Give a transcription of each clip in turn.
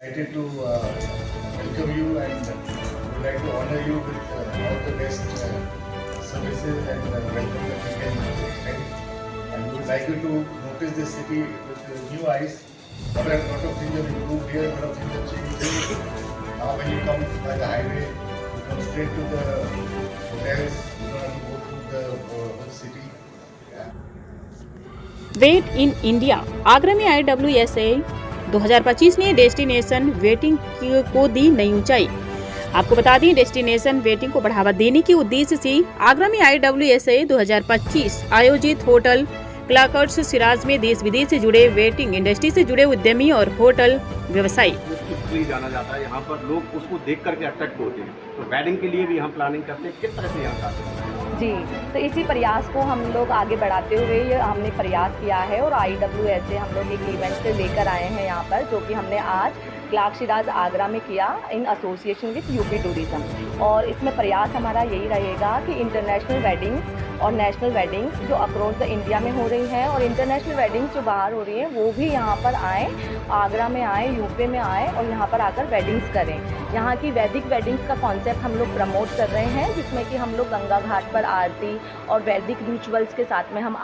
Excited to welcome you and would like to honor you with all the best services and welcome that we can extend. And we would like you to notice this city with new eyes. Lot of things have improved here, lot of things have changed. Now when you come by the highway, you come straight to the hotels. You don't have to go through the whole city. Wait in India Agra में IWSA 2025 ने destination waiting को दी नई ऊंचाई। आपको बता दें, destination waiting को बढ़ावा देने के उद्देश्य से आगरा में IWSA 2025 आयोजित होटल क्लाकर्स सिराज में देश विदेश से जुड़े वेटिंग इंडस्ट्री से जुड़े उद्यमी और होटल व्यवसायी इसलिए जाना जाता है। यहाँ पर लोग उसको देख करके अट्रैक्ट होते हैं। तो वेडिंग के लिए भी हम प्लानिंग करते हैं। किस तरह से यहाँ जाते हैं जी, तो इसी प्रयास को हम लोग आगे बढ़ाते हुए ये हमने प्रयास किया है और IWSA हम लोग एक इवेंट से लेकर आए हैं यहाँ पर, जो कि हमने आज क्लाक सिराज आगरा में किया in association with UP tourism. और इसमें प्रयास हमारा यही रहेगा कि इंटरनेशनल वेडिंग्स और नेशनल वेडिंग्स जो अक्रॉस द इंडिया में हो रही हैं और इंटरनेशनल वेडिंग्स जो बाहर हो रही हैं वो भी यहाँ पर आएँ, आगरा में आएँ, यूपी में आएँ और यहाँ पर आकर वेडिंग्स करें। यहाँ की वैदिक वेडिंग्स का कॉन्सेप्ट हम लोग प्रमोट कर रहे हैं, जिसमें कि हम लोग गंगा घाट पर आरती और वैदिक रिचुअल्स के साथ में हम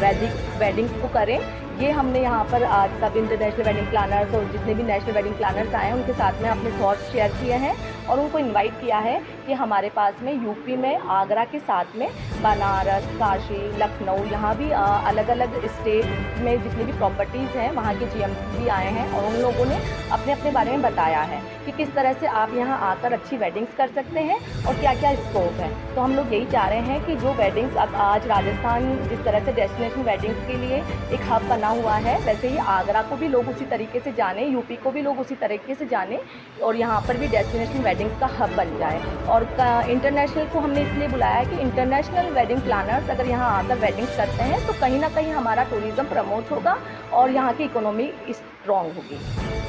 वैदिक वेडिंग्स को करें। ये हमने यहाँ पर आज सब इंटरनेशनल वेडिंग प्लानर्स और जितने भी नेशनल वेडिंग प्लानर्स आए हैं उनके साथ में अपने थॉट्स शेयर किए हैं और उनको इनवाइट किया है कि हमारे पास में यूपी में आगरा के साथ में बनारस, काशी, लखनऊ, यहाँ भी अलग अलग स्टेट में जितनी भी प्रॉपर्टीज़ हैं वहाँ के GMs भी आए हैं और उन लोगों ने अपने अपने बारे में बताया है कि किस तरह से आप यहाँ आकर अच्छी वेडिंग्स कर सकते हैं और क्या क्या स्कोप है। तो हम लोग यही चाह रहे हैं कि जो वेडिंग्स अब आज राजस्थान जिस तरह से डेस्टिनेशन वेडिंग्स के लिए एक हब बना हुआ है, वैसे ही आगरा को भी लोग उसी तरीके से जाने, यूपी को भी लोग उसी तरीके से जाने और यहाँ पर भी डेस्टिनेशन वेडिंग्स का हब बन जाए। और इंटरनेशनल को हमने इसलिए बुलाया है कि इंटरनेशनल वेडिंग प्लानर्स अगर यहाँ आकर वेडिंग्स करते हैं तो कहीं ना कहीं हमारा टूरिज़्म प्रमोट होगा और यहाँ की इकोनॉमी स्ट्रॉन्ग होगी।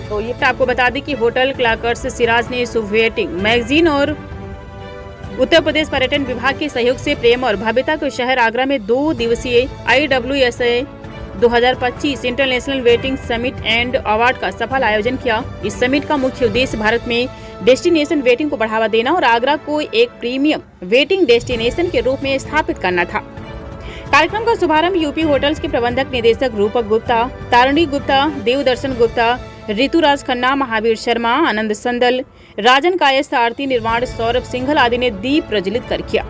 तो ये आपको बता दें कि होटल क्लाकर्स सिराज ने शुभ वेटिंग मैगजीन और उत्तर प्रदेश पर्यटन विभाग के सहयोग से प्रेम और भव्यता के शहर आगरा में 2 दिवसीय IWSA 2025 international waiting summit and award का सफल आयोजन किया। इस समिट का मुख्य उद्देश्य भारत में डेस्टिनेशन वेटिंग को बढ़ावा देना और आगरा को एक प्रीमियम वेटिंग डेस्टिनेशन के रूप में स्थापित करना था। कार्यक्रम का शुभारंभ यूपी होटल्स के प्रबंधक निदेशक रूपक गुप्ता, तारिणी गुप्ता, देवदर्शन गुप्ता, ऋतुराज खन्ना, महावीर शर्मा, आनंद संदल, राजन कायस्थ, आरती निर्माण, सौरभ सिंघल आदि ने दीप प्रज्वलित कर किया।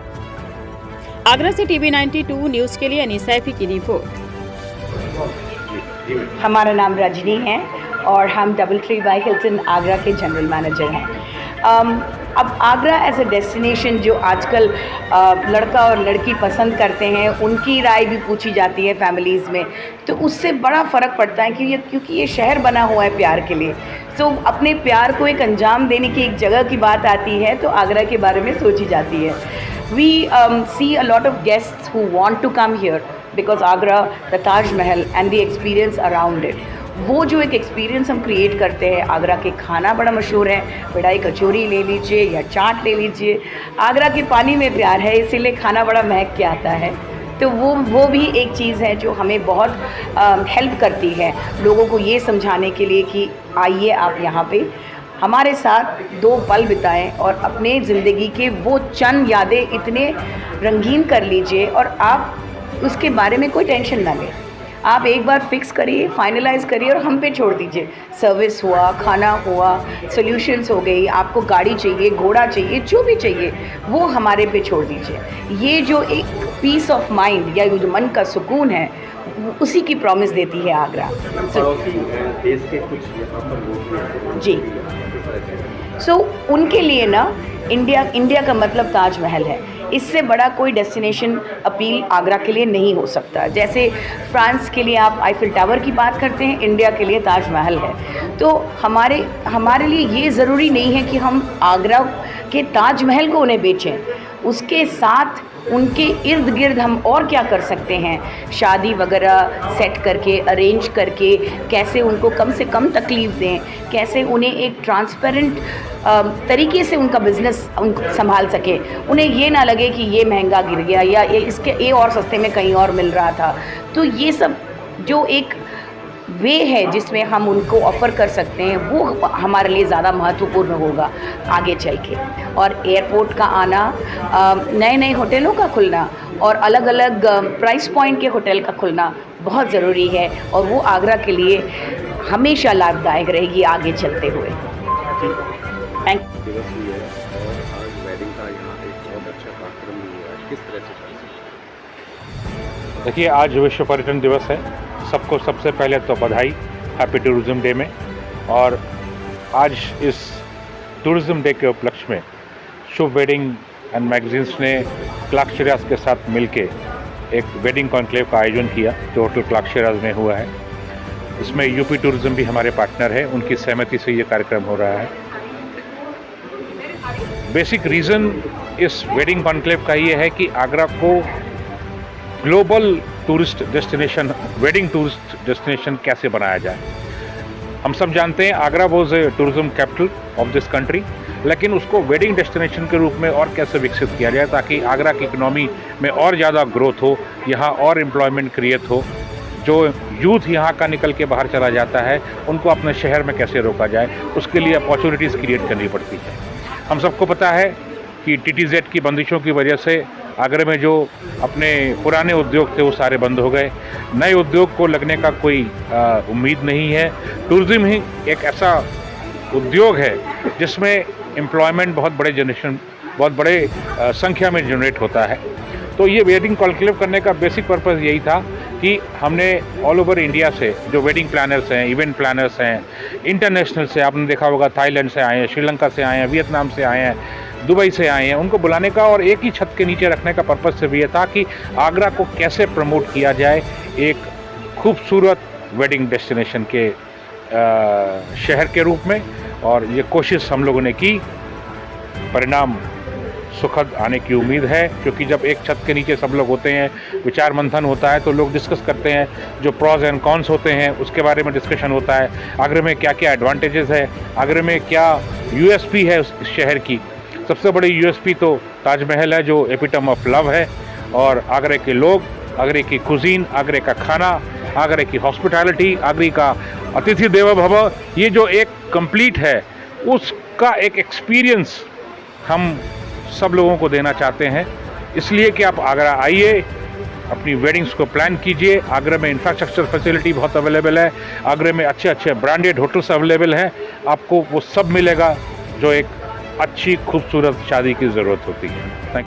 आगरा से TV 92 न्यूज के लिए अनिसैफी की रिपोर्ट। हमारा नाम रजनी है और हम DoubleTree by Hilton आगरा के जनरल मैनेजर हैं। अब आगरा एज ए डेस्टिनेशन जो आजकल लड़का और लड़की पसंद करते हैं, उनकी राय भी पूछी जाती है फैमिलीज़ में, तो उससे बड़ा फ़र्क पड़ता है कि क्योंकि ये शहर बना हुआ है प्यार के लिए। तो अपने प्यार को एक अंजाम देने की एक जगह की बात आती है तो आगरा के बारे में सोची जाती है। We see a lot of guests who want to come here because Agra, the Taj Mahal and the experience around it, वो जो एक एक्सपीरियंस हम क्रिएट करते हैं। आगरा के खाना बड़ा मशहूर है, कढ़ाई कचौरी ले लीजिए या चाट ले लीजिए। आगरा के पानी में प्यार है, इसीलिए खाना बड़ा महक के आता है। तो वो भी एक चीज़ है जो हमें बहुत हेल्प करती है लोगों को ये समझाने के लिए कि आइए आप यहाँ पे हमारे साथ 2 पल बिताएं और अपने ज़िंदगी के वो चंद यादें इतने रंगीन कर लीजिए और आप उसके बारे में कोई टेंशन ना लें। आप एक बार फिक्स करिए, फाइनलाइज करिए और हम पे छोड़ दीजिए। सर्विस हुआ, खाना हुआ, सॉल्यूशंस हो गई, आपको गाड़ी चाहिए, घोड़ा चाहिए, जो भी चाहिए वो हमारे पे छोड़ दीजिए। ये जो एक पीस ऑफ माइंड या जो मन का सुकून है उसी की प्रॉमिस देती है आगरा। देश के कुछ जी, सो उनके लिए ना इंडिया का मतलब ताजमहल है। इससे बड़ा कोई डेस्टिनेशन अपील आगरा के लिए नहीं हो सकता। जैसे फ्रांस के लिए आप आईफिल टावर की बात करते हैं, इंडिया के लिए ताजमहल है। तो हमारे लिए ये ज़रूरी नहीं है कि हम आगरा के ताजमहल को उन्हें बेचें, उसके साथ उनके इर्द गिर्द हम और क्या कर सकते हैं, शादी वगैरह सेट करके, अरेंज करके, कैसे उनको कम से कम तकलीफ़ दें, कैसे उन्हें एक ट्रांसपेरेंट तरीके से उनका बिज़नेस संभाल सके, उन्हें ये ना लगे कि ये महंगा गिर गया या ये और सस्ते में कहीं और मिल रहा था। तो ये सब जो एक वे है जिसमें हम उनको ऑफ़र कर सकते हैं, वो हमारे लिए ज़्यादा महत्वपूर्ण होगा आगे चल के। और एयरपोर्ट का आना, नए नए होटलों का खुलना और अलग अलग प्राइस पॉइंट के होटल का खुलना बहुत ज़रूरी है, और वो आगरा के लिए हमेशा लाभदायक रहेगी आगे चलते हुए। Thank you. दिवस भी है और आज वेडिंग का यहाँ एक बहुत अच्छा कार्यक्रम भी हुआ है, किस तरह से चल सकता है? देखिए, आज विश्व पर्यटन दिवस है। सबको सबसे पहले तो बधाई, हैप्पी टूरिज़्म डे में। और आज इस टूरिज़्म डे के उपलक्ष्य में शुभ वेडिंग एंड मैगजीन्स ने क्लार्क शिराज के साथ मिलके एक वेडिंग कॉन्क्लेव का आयोजन किया जो होटल क्लार्क शिराज में हुआ है। इसमें यूपी टूरिज़्म भी हमारे पार्टनर है, उनकी सहमति से ये कार्यक्रम हो रहा है। बेसिक रीज़न इस वेडिंग कॉन्क्लेव का ये है कि आगरा को global tourist destination, wedding tourist destination कैसे बनाया जाए। हम सब जानते हैं Agra was a tourism capital of this country, लेकिन उसको वेडिंग डेस्टिनेशन के रूप में और कैसे विकसित किया जाए ताकि आगरा की इकोनॉमी में और ज़्यादा ग्रोथ हो, यहाँ और एम्प्लॉयमेंट क्रिएट हो। जो यूथ यहाँ का निकल के बाहर चला जाता है उनको अपने शहर में कैसे रोका जाए, उसके लिए अपॉर्चुनिटीज़ क्रिएट करनी पड़ती है। हम सबको पता है कि TTZ की बंदिशों की वजह से आगरा में जो अपने पुराने उद्योग थे वो सारे बंद हो गए। नए उद्योग को लगने का कोई उम्मीद नहीं है। टूरिज़्म ही एक ऐसा उद्योग है जिसमें एम्प्लॉयमेंट बहुत बड़े संख्या में जनरेट होता है। तो ये वेडिंग कॉन्क्लेव करने का बेसिक पर्पज़ यही था कि हमने ऑल ओवर इंडिया से जो वेडिंग प्लानर्स हैं, इवेंट प्लानर्स हैं, इंटरनेशनल से, आपने देखा होगा थाईलैंड से आए हैं, श्रीलंका से आए हैं, वियतनाम से आए हैं, दुबई से आए हैं, उनको बुलाने का और एक ही छत के नीचे रखने का पर्पज़ से भी ये था कि आगरा को कैसे प्रमोट किया जाए एक खूबसूरत वेडिंग डेस्टिनेशन के शहर के रूप में। और ये कोशिश हम लोगों ने की, परिणाम सुखद आने की उम्मीद है, क्योंकि जब एक छत के नीचे सब लोग होते हैं, विचार मंथन होता है तो लोग डिस्कस करते हैं, जो प्रॉज एंड कॉन्स होते हैं उसके बारे में डिस्कशन होता है। आगरा में क्या क्या एडवांटेजेस है, आगरा में क्या USP है उस शहर की। सबसे बड़ी USP तो ताजमहल है जो एपिटम ऑफ लव है, और आगरे के लोग, आगरे की कुजीन, आगरे का खाना, आगरे की हॉस्पिटैलिटी, आगरे का अतिथि देवो भव, ये जो एक कंप्लीट है उसका एक एक्सपीरियंस हम सब लोगों को देना चाहते हैं। इसलिए कि आप आगरा आइए, अपनी वेडिंग्स को प्लान कीजिए। आगरा में इंफ्रास्ट्रक्चर फैसिलिटी बहुत अवेलेबल है, आगरा में अच्छे अच्छे ब्रांडेड होटल्स अवेलेबल हैं, आपको वो सब मिलेगा जो एक अच्छी खूबसूरत शादी की ज़रूरत होती है। Thank you.